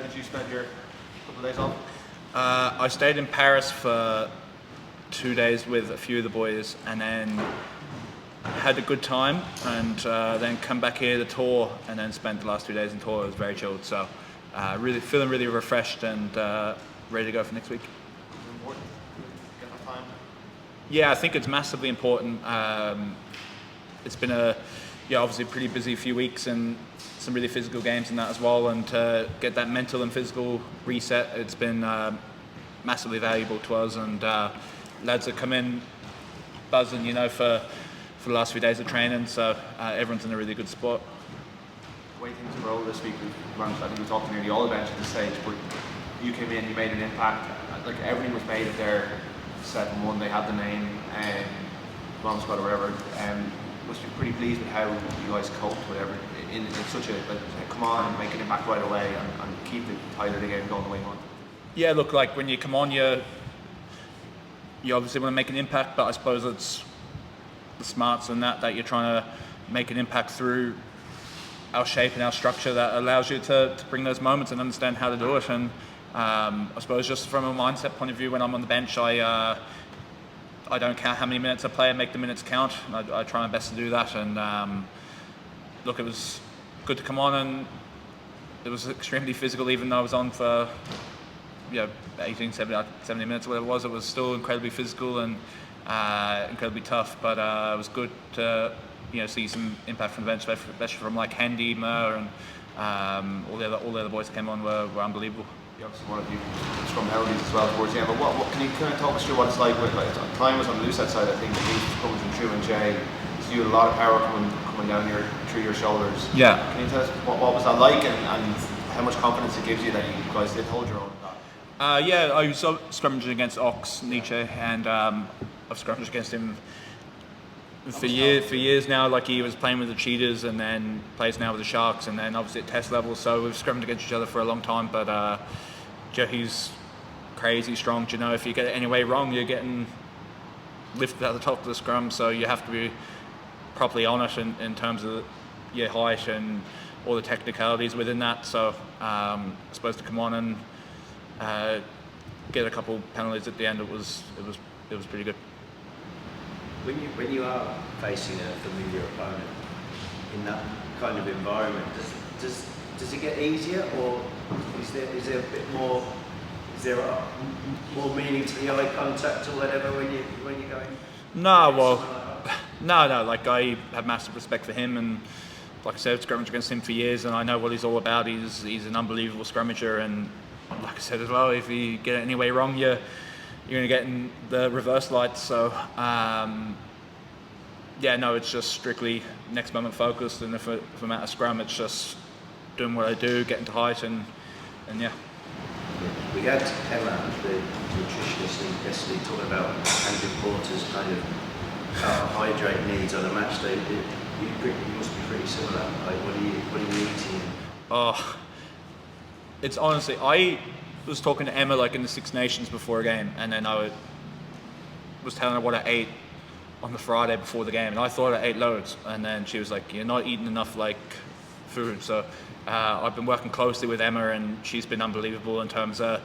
did you spend your couple of days off? I stayed in Paris for 2 days with a few of the boys, and then had a good time, and then come back here to tour, and then spent the last 2 days in tour. It was very chilled, so really feeling really refreshed and ready to go for next week. Important to get that time. Yeah, I think it's massively important. It's been obviously a pretty busy few weeks and some really physical games and that as well, and to get that mental and physical reset, it's been massively valuable to us, and lads have come in buzzing, for the last few days of training, so everyone's in a really good spot. The way things roll this week, I think we talked nearly all bench at this stage, but you came in, you made an impact, like everything was made of their 7-1, they had the name, Mom Squad or whatever, must be pretty pleased with how you guys coped, whatever, in such a, come on and make an impact right away and keep the tide of the game going the way you want. Yeah, look, like when you come on, you obviously want to make an impact, but I suppose it's the smarts and that you're trying to make an impact through our shape and our structure that allows you to bring those moments and understand how to do it. And I suppose just from a mindset point of view, when I'm on the bench, I don't count how many minutes I play and make the minutes count. I try my best to do that. And look, it was good to come on, and it was extremely physical, even though I was on for 18, 70 minutes, whatever it was. It was still incredibly physical and incredibly tough, but it was good to see some impact from the bench, especially from like Handy, Mer, and all the other boys that came on were unbelievable. You obviously one of you Scrum penalties as well towards the end, but what can you kind of talk us through what it's like with, time was on the loose side, I think, coming from True and Jay, so you had a lot of power coming down through your shoulders. Yeah. Can you tell us what was that like, and how much confidence it gives you that you guys did hold your own? I was scrummaging against Ox, Nietzsche, and I've scrummaged against him for years now. Like, he was playing with the Cheetahs and then plays now with the Sharks, and then obviously at test level, so we've scrummaged against each other for a long time, but he's crazy strong. If you get it any way wrong, you're getting lifted at the top of the scrum, so you have to be properly on it in terms of your height and all the technicalities within that. So I suppose to come on and get a couple penalties at the end, it was pretty good. When you are facing a familiar opponent in that kind of environment, does it get easier, or is there a bit more? Is there more meaning to the eye contact or whatever when you're going? No. Like, I have massive respect for him, and like I said, I've scrummaged against him for years, and I know what he's all about. He's an unbelievable scrummager, and like I said as well, if you get it any way wrong, you're going to get in the reverse lights. So it's just strictly next moment focused, and if I'm at a scrum, it's just doing what I do, getting to height, and yeah. We had Emma, the nutritionist, yesterday talking about Andrew Porter's kind of carbohydrate needs on a match day. You must be pretty similar. Like, what are you eating? Oh, it's honestly, I was talking to Emma like in the Six Nations before a game, and then I was telling her what I ate on the Friday before the game, and I thought I ate loads, and then she was like, "You're not eating enough food." So I've been working closely with Emma, and she's been unbelievable in terms of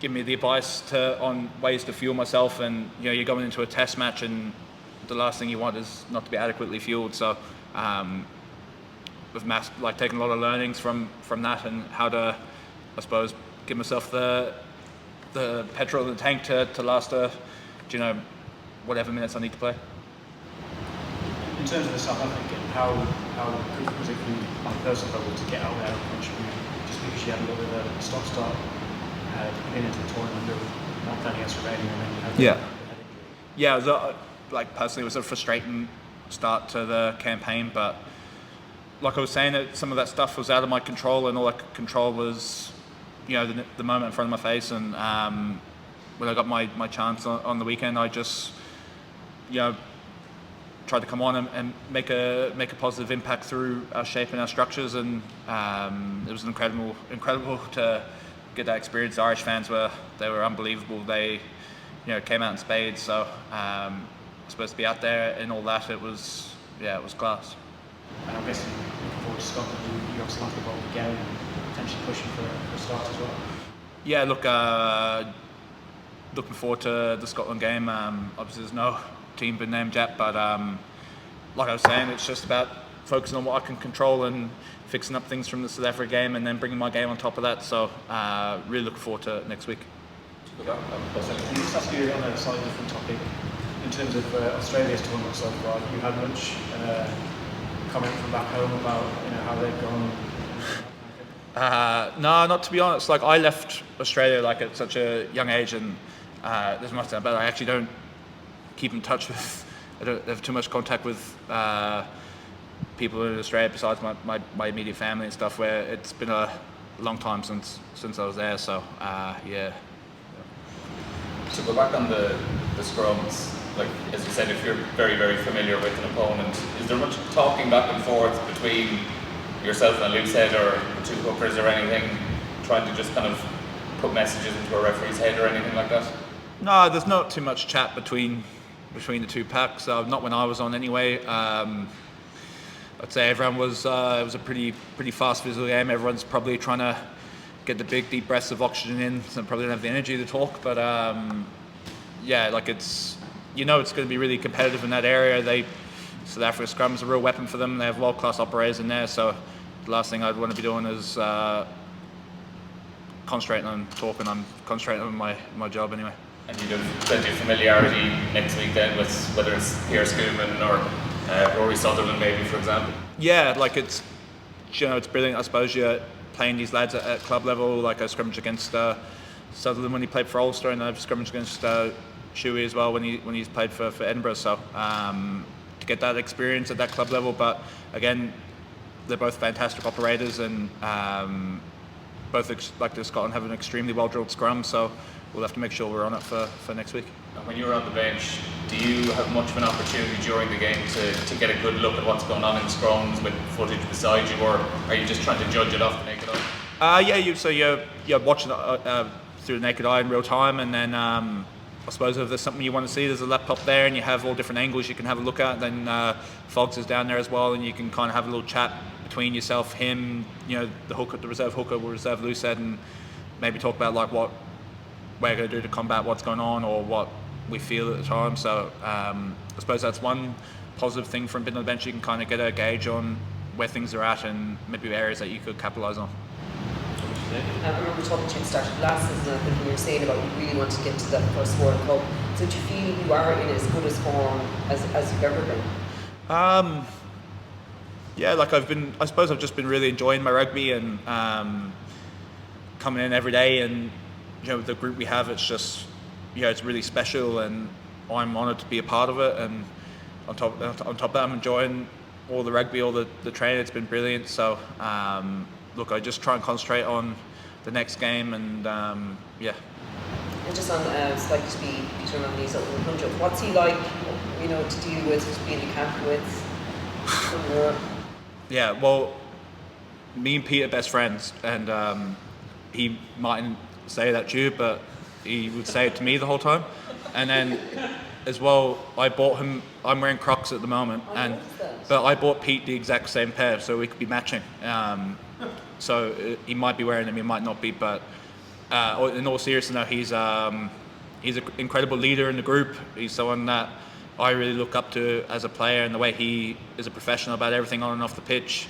giving me the advice on ways to fuel myself. And you're going into a test match, and the last thing you want is not to be adequately fueled. So we've taken a lot of learnings from that, and how to, I suppose, give myself the petrol in the tank to last whatever minutes I need to play. In terms of the South African, how good was it for you on a personal level to get out there and contribute, just because you had a little bit of a stop-start getting into the tournament of not playing against Australia, and then you had the head injury? Yeah, it was personally, it was a frustrating start to the campaign, but like I was saying, some of that stuff was out of my control, and all I could control was the moment in front of my face. And when I got my chance on the weekend, I just tried to come on and make a positive impact through our shape and our structures, and it was incredible to get that experience. The Irish fans were unbelievable. They came out in spades, so supposed to be out there and all that. It was class. And I'm guessing looking forward to Scotland, you obviously want to go again and potentially pushing for start as well? Yeah, looking forward to the Scotland game. Obviously, there's no team been named yet, but like I was saying, it's just about focusing on what I can control and fixing up things from the South Africa game, and then bringing my game on top of that. So really looking forward to next week. Can I just ask you on a slightly different topic? In terms of Australia's tournament so far, have you had much comment from back home about how they've gone? No, not to be honest. Like, I left Australia like at such a young age, and there's much that, but I actually don't keep in touch with. I don't have too much contact with people in Australia besides my immediate family and stuff. Where it's been a long time since I was there. So yeah. To go back on the scrums, like as you said, if you're very, very familiar with an opponent, is there much talking back and forth between yourself and a loose head or the two hookers or anything, trying to just kind of put messages into a referee's head or anything like that? No, there's not too much chat between the two packs. Not when I was on anyway. I'd say everyone was. It was a pretty fast physical game. Everyone's probably trying to get the big deep breaths of oxygen in, so probably don't have the energy to talk. But yeah, like it's going to be really competitive in that area. South Africa Scrum is a real weapon for them. They have world-class operators in there, so the last thing I'd want to be doing is concentrating on talking. I'm concentrating on my job anyway. And you'd have plenty of familiarity next week then with whether it's Pierre Schoeman or Rory Sutherland maybe, for example? Yeah, like it's brilliant. I suppose you're playing these lads at club level. Like I scrimmaged against Sutherland when he played for Ulster, and I've scrimmaged against Shuey as well when he's played for Edinburgh. So to get that experience at that club level, but again, they're both fantastic operators, and both like the Scotland have an extremely well drilled scrum. So we'll have to make sure we're on it for next week. And when you're on the bench, do you have much of an opportunity during the game to get a good look at what's going on in scrums with footage beside you, or are you just trying to judge it off the naked eye? Yeah, you're watching it through the naked eye in real time, and then I suppose if there's something you want to see, there's a laptop there, and you have all different angles you can have a look at. Then Fogs is down there as well, and you can kind of have a little chat between yourself, him, the hooker, the reserve hooker, will reserve loose head, and maybe talk about like what we're going to do to combat what's going on or what we feel at the time. So I suppose that's one positive thing from being on the bench. You can kind of get a gauge on where things are at and maybe areas that you could capitalise on. I remember talking to you at the start of last season, I think you were saying about you really want to get to that first World Cup. So do you feel you are in as good as form as you've ever been? Yeah, like I suppose I've just been really enjoying my rugby and coming in every day, and the group we have, it's just it's really special, and I'm honoured to be a part of it. And on top of that, I'm enjoying all the rugby, all the training. It's been brilliant. So look, I just try and concentrate on the next game, and yeah. And just on it's like to be Peter Mahoney's over 100. What's he like, to deal with, to be in the camp with? Yeah, well, me and Pete are best friends, and he mightn't say that to you, but he would say it to me the whole time. And then as well, I bought him, I'm wearing Crocs at the moment, but I bought Pete the exact same pair so we could be matching. So he might be wearing them, he might not be, but in all seriousness, he's an incredible leader in the group. He's someone that I really look up to as a player, and the way he is a professional about everything on and off the pitch.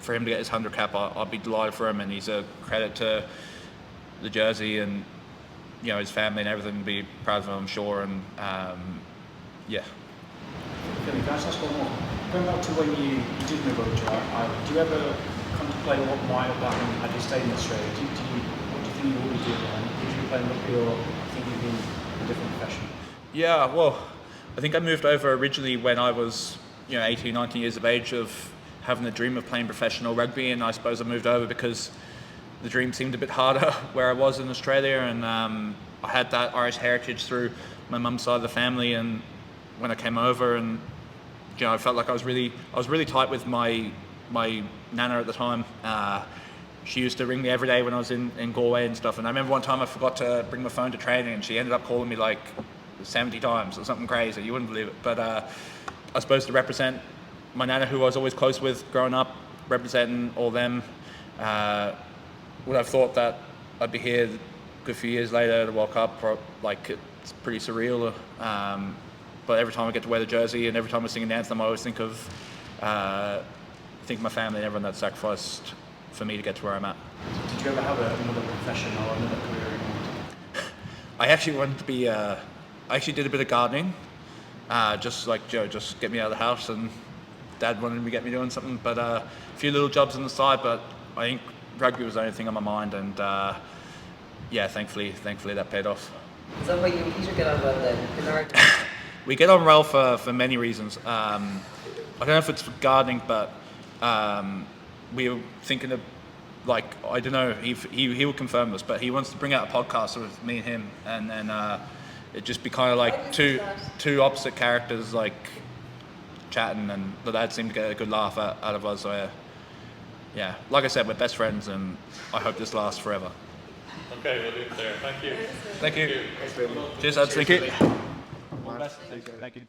For him to get his 100 cap, I'll be delighted for him, and he's a credit to the jersey and his family and everything. Be proud of him, I'm sure, and yeah. Finlay, can I just ask one more? Going back to when you did move over to Ireland, do you ever contemplate what might have happened had you stayed in Australia? What do you think you would be doing then? Would you be playing rugby, or think you'd be in a different profession? Yeah, well, I think I moved over originally when I was 18, 19 years of age, of having the dream of playing professional rugby, and I suppose I moved over because the dream seemed a bit harder where I was in Australia, and I had that Irish heritage through my mum's side of the family, and when I came over, and I felt like I was really tight with my nana at the time. She used to ring me every day when I was in Galway and stuff, and I remember one time I forgot to bring my phone to training, and she ended up calling me like 70 times or something crazy, you wouldn't believe it. But I suppose to represent my nana, who I was always close with growing up, representing all them, would have thought that I'd be here a good few years later at the World Cup. Like, it's pretty surreal. But every time I get to wear the jersey and every time I sing an anthem, I always think of my family and everyone that sacrificed for me to get to where I'm at. Did you ever have another profession or another career in mind? I actually wanted to be. I actually did a bit of gardening, just like Joe, just get me out of the house, and Dad wanted to get me doing something. But a few little jobs on the side. But I think rugby was the only thing on my mind, and yeah, thankfully that paid off. Is that why you and Peter get on well then? The garden? We get on well for many reasons. I don't know if it's for gardening, but we were thinking of, like, I don't know, he will confirm this, but he wants to bring out a podcast with me and him, and then it'd just be kind of like two opposite characters, like, chatting, and the lads seem to get a good laugh out of us. So yeah, like I said, we're best friends, and I hope this lasts forever. Okay, we'll leave it there. Thank you. Thank you. Thanks very much. Cheers, lads. Thank you. All the best. Thank you.